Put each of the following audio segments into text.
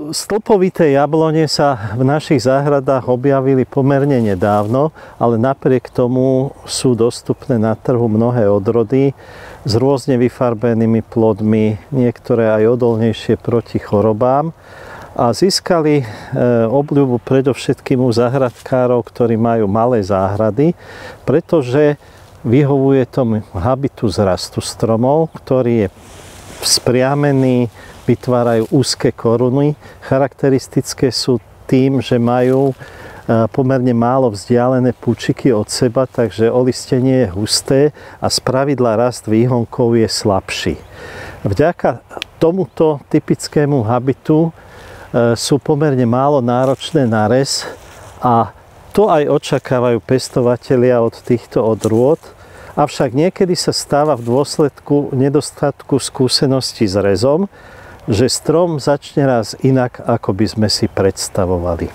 Stĺpovité jablone sa v našich záhradách objavili pomerne nedávno, ale napriek tomu sú dostupné na trhu mnohé odrody s rôzne vyfarbenými plodmi, niektoré aj odolnejšie proti chorobám, a získali obľubu predovšetkým u záhradkárov, ktorí majú malé záhrady, pretože vyhovuje tomu habitus rastu stromov, ktorý je spriamený, vytvárajú úzke koruny. Charakteristické sú tým, že majú pomerne málo vzdialené púčiky od seba, takže olistenie je husté a spravidla rast výhonkov je slabší. Vďaka tomuto typickému habitu sú pomerne málo náročné na rez a to aj očakávajú pestovatelia od týchto odrôd. Avšak niekedy sa stáva v dôsledku nedostatku skúseností s rezom, že strom začne raz inak, ako by sme si predstavovali.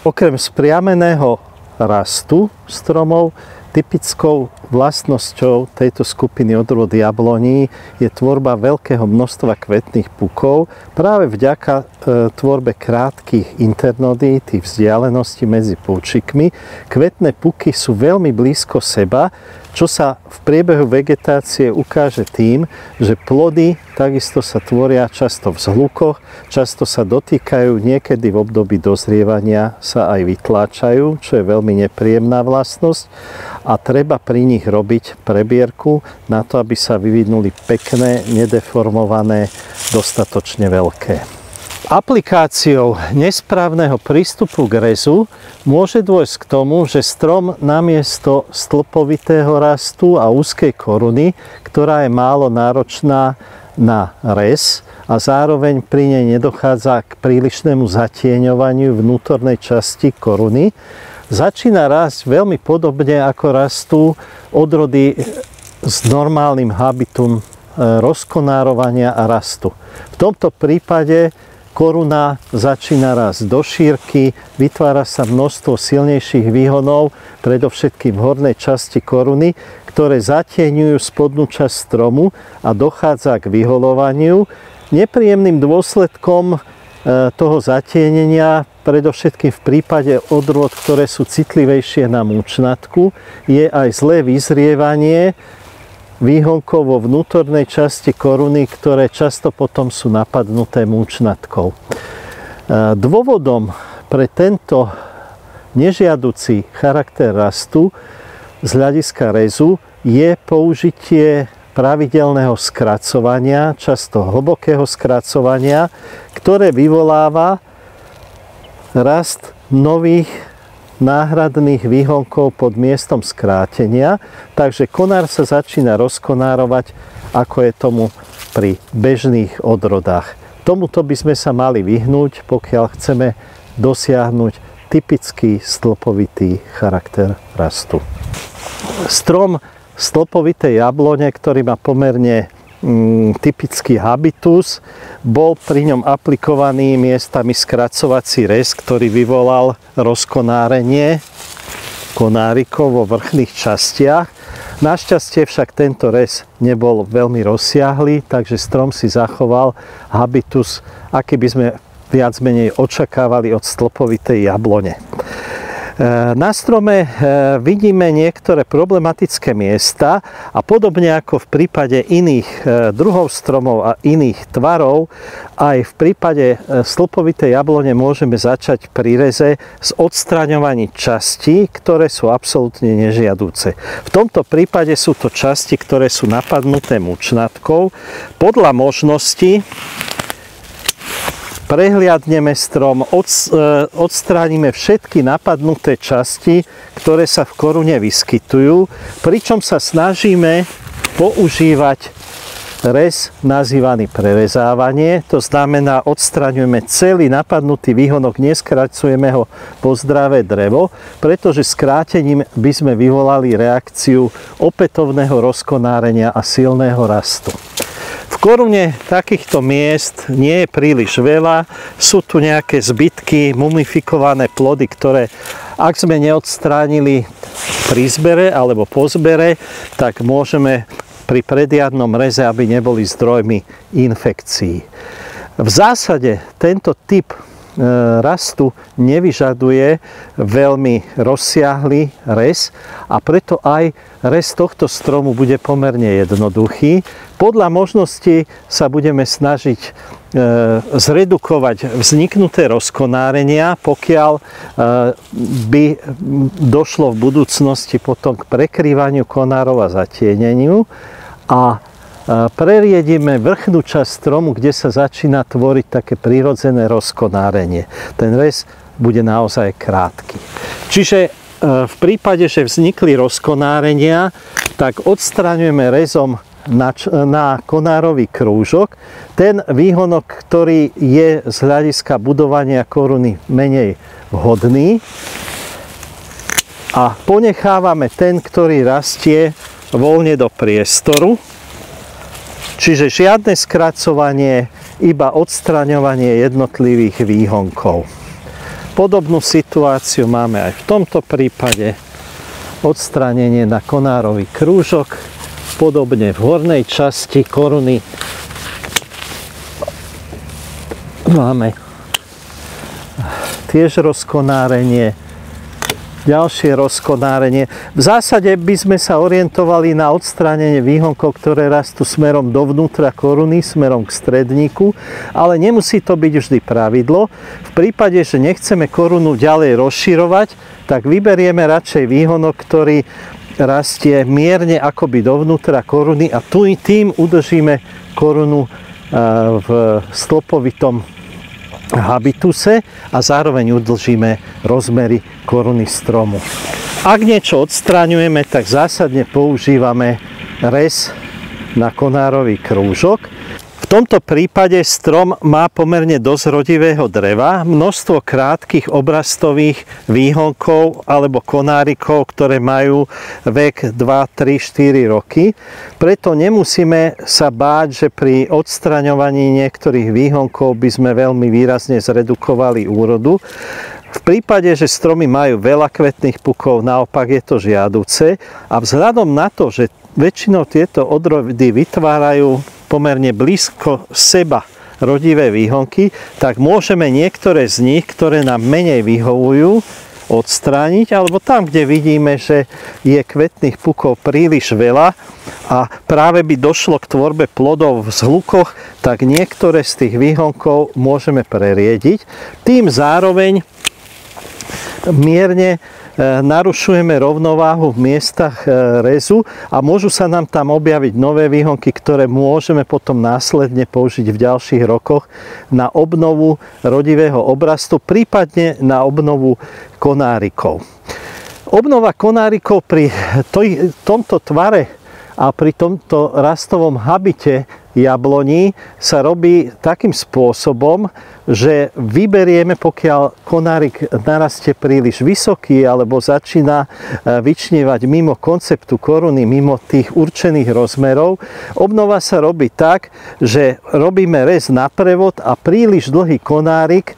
Okrem spriameného rastu stromov, typickou vlastnosťou tejto skupiny odrôd jabloní je tvorba veľkého množstva kvetných pukov práve vďaka tvorbe krátkych internodí, tých vzdialeností medzi púčikmi. Kvetné puky sú veľmi blízko seba, čo sa v priebehu vegetácie ukáže tým, že plody takisto sa tvoria často v zhlukoch, často sa dotýkajú, niekedy v období dozrievania sa aj vytláčajú, čo je veľmi nepríjemná vlastnosť a treba pri nich robiť prebierku na to, aby sa vyvinuli pekné, nedeformované, dostatočne veľké. Aplikáciou nesprávneho prístupu k rezu môže dôjsť k tomu, že strom namiesto stĺpovitého rastu a úzkej koruny, ktorá je málo náročná na rez a zároveň pri nej nedochádza k prílišnému zatieňovaniu vnútornej časti koruny, začína rásť veľmi podobne ako rastú odrody s normálnym habitum rozkonárovania a rastu. V tomto prípade koruna začína rásť do šírky, vytvára sa množstvo silnejších výhonov, predovšetkým v hornej časti koruny, ktoré zatieňujú spodnú časť stromu a dochádza k vyhoľovaniu. Nepríjemným dôsledkom toho zatienenia, predovšetkým v prípade odrôd, ktoré sú citlivejšie na múčnatku, je aj zlé vyzrievanie výhonkov vo vnútornej časti koruny, ktoré často potom sú napadnuté múčnatkou. Dôvodom pre tento nežiaducí charakter rastu z hľadiska rezu je použitie pravidelného skracovania, často hlbokého skracovania, ktoré vyvoláva rast nových náhradných výhonkov pod miestom skrátenia, takže konár sa začína rozkonárovať, ako je tomu pri bežných odrodách. Tomuto by sme sa mali vyhnúť, pokiaľ chceme dosiahnuť typický stĺpovitý charakter rastu. Strom stĺpovité jablone, ktorý má pomerne typický habitus, bol pri ňom aplikovaný miestami skracovací rez, ktorý vyvolal rozkonárenie konárikov vo vrchných častiach. Našťastie však tento rez nebol veľmi rozsiahly, takže strom si zachoval habitus, aký by sme viac menej očakávali od stĺpovitej jablone. Na strome vidíme niektoré problematické miesta a podobne ako v prípade iných druhov stromov a iných tvarov, aj v prípade stĺpovitej jablone môžeme začať pri reze s odstraňovaním častí, ktoré sú absolútne nežiaduce. V tomto prípade sú to časti, ktoré sú napadnuté múčnatkou. Podľa možnosti prehliadneme strom, odstránime všetky napadnuté časti, ktoré sa v korune vyskytujú, pričom sa snažíme používať rez nazývaný prerezávanie. To znamená, odstraňujeme celý napadnutý výhonok, neskracujeme ho po zdravé drevo, pretože skrátením by sme vyvolali reakciu opätovného rozkonárenia a silného rastu. V korune takýchto miest nie je príliš veľa. Sú tu nejaké zbytky, mumifikované plody, ktoré, ak sme neodstránili pri zbere alebo po zbere, tak môžeme pri predjadnom reze, aby neboli zdrojmi infekcií. V zásade tento typ rastu nevyžaduje veľmi rozsiahly rez a preto aj rez tohto stromu bude pomerne jednoduchý. Podľa možností sa budeme snažiť zredukovať vzniknuté rozkonárenia, pokiaľ by došlo v budúcnosti potom k prekrývaniu konárov a zatieneniu, a preriedime vrchnú časť stromu, kde sa začína tvoriť také prirodzené rozkonárenie. Ten rez bude naozaj krátky. Čiže v prípade, že vznikli rozkonárenia, tak odstraňujeme rezom na konárový krúžok ten výhonok, ktorý je z hľadiska budovania koruny menej vhodný, a ponechávame ten, ktorý rastie voľne do priestoru. Čiže žiadne skracovanie, iba odstraňovanie jednotlivých výhonkov. Podobnú situáciu máme aj v tomto prípade. Odstránenie na konárový krúžok. Podobne v hornej časti koruny máme tiež rozkonárenie. Ďalšie rozkonárenie. V zásade by sme sa orientovali na odstránenie výhonkov, ktoré rastú smerom dovnútra koruny, smerom k stredníku, ale nemusí to byť vždy pravidlo. V prípade, že nechceme korunu ďalej rozširovať, tak vyberieme radšej výhonok, ktorý rastie mierne akoby dovnútra koruny, a tým udržíme korunu v stĺpovitom habituse a zároveň udlžíme rozmery koruny stromu. Ak niečo odstraňujeme, tak zásadne používame rez na konárový krúžok. V tomto prípade strom má pomerne dosť rodivého dreva, množstvo krátkych obrastových výhonkov alebo konárikov, ktoré majú vek 2, 3, 4 roky. Preto nemusíme sa báť, že pri odstraňovaní niektorých výhonkov by sme veľmi výrazne zredukovali úrodu. V prípade, že stromy majú veľa kvetných pukov, naopak je to žiaduce, a vzhľadom na to, že väčšinou tieto odrody vytvárajú pomerne blízko seba rodivé výhonky, tak môžeme niektoré z nich, ktoré nám menej vyhovujú, odstrániť, alebo tam, kde vidíme, že je kvetných pukov príliš veľa a práve by došlo k tvorbe plodov v zhlukoch, tak niektoré z tých výhonkov môžeme preriediť. Tým zároveň mierne narušujeme rovnováhu v miestach rezu a môžu sa nám tam objaviť nové výhonky, ktoré môžeme potom následne použiť v ďalších rokoch na obnovu rodivého obrastu, prípadne na obnovu konárikov. Obnova konárikov pri tomto tvare a pri tomto rastovom habite jabloní sa robí takým spôsobom, že vyberieme, pokiaľ konárik narastie príliš vysoký alebo začína vyčnievať mimo konceptu koruny, mimo tých určených rozmerov. Obnova sa robí tak, že robíme rez na prevod a príliš dlhý konárik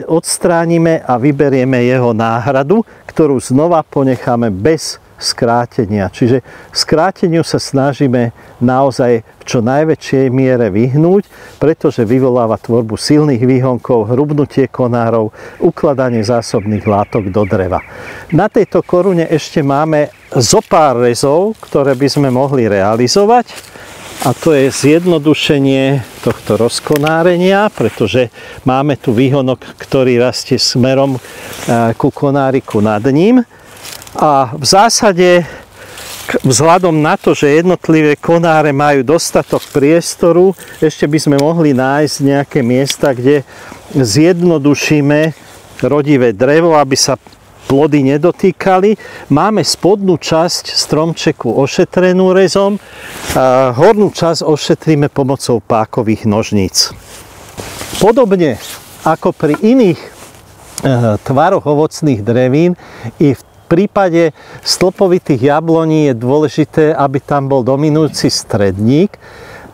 odstránime a vyberieme jeho náhradu, ktorú znova ponecháme bez skrátenia. Čiže skráteniu sa snažíme naozaj v čo najväčšej miere vyhnúť, pretože vyvoláva tvorbu silných výhonkov, hrubnutie konárov, ukladanie zásobných látok do dreva. Na tejto korune ešte máme zo pár rezov, ktoré by sme mohli realizovať, a to je zjednodušenie tohto rozkonárenia, pretože máme tu výhonok, ktorý rastie smerom ku konáriku nad ním. A v zásade, vzhľadom na to, že jednotlivé konáre majú dostatok priestoru, ešte by sme mohli nájsť nejaké miesta, kde zjednodušíme rodivé drevo, aby sa plody nedotýkali. Máme spodnú časť stromčeku ošetrenú rezom, a hornú časť ošetríme pomocou pákových nožníc. Podobne ako pri iných tvaroch ovocných drevín, i v prípade stĺpovitých jabloní je dôležité, aby tam bol dominujúci stredník.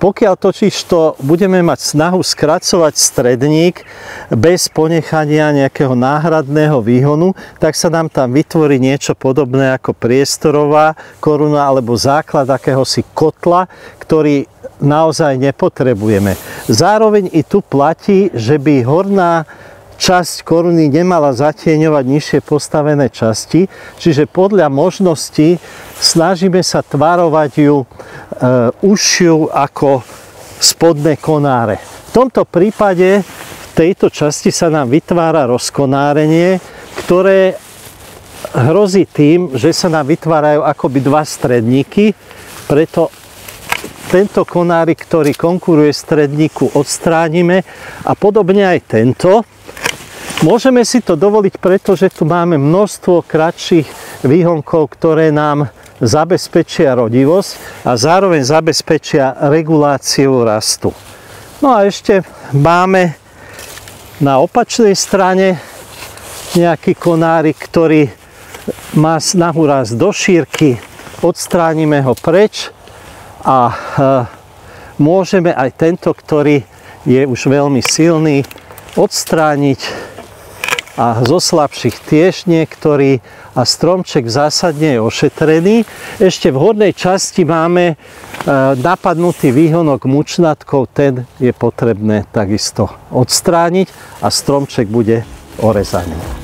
Pokiaľ totižto budeme mať snahu skracovať stredník bez ponechania nejakého náhradného výhonu, tak sa nám tam vytvorí niečo podobné ako priestorová koruna alebo základ akéhosi kotla, ktorý naozaj nepotrebujeme. Zároveň i tu platí, že by horná časť koruny nemala zatieňovať nižšie postavené časti, čiže podľa možností snažíme sa tvarovať ju užšiu ako spodné konáre. V tomto prípade v tejto časti sa nám vytvára rozkonárenie, ktoré hrozí tým, že sa nám vytvárajú akoby dva stredníky, preto tento konárik, ktorý konkuruje stredníku, odstránime a podobne aj tento. Môžeme si to dovoliť, pretože tu máme množstvo kratších výhonkov, ktoré nám zabezpečia rodivosť a zároveň zabezpečia reguláciu rastu. No a ešte máme na opačnej strane nejaký konárik, ktorý má snahu rásť do šírky. Odstránime ho preč a môžeme aj tento, ktorý je už veľmi silný, odstrániť a zo slabších tiež niektorý a stromček zásadne je ošetrený. Ešte v hornej časti máme napadnutý výhonok mučnatkov, ten je potrebné takisto odstrániť a stromček bude orezaný.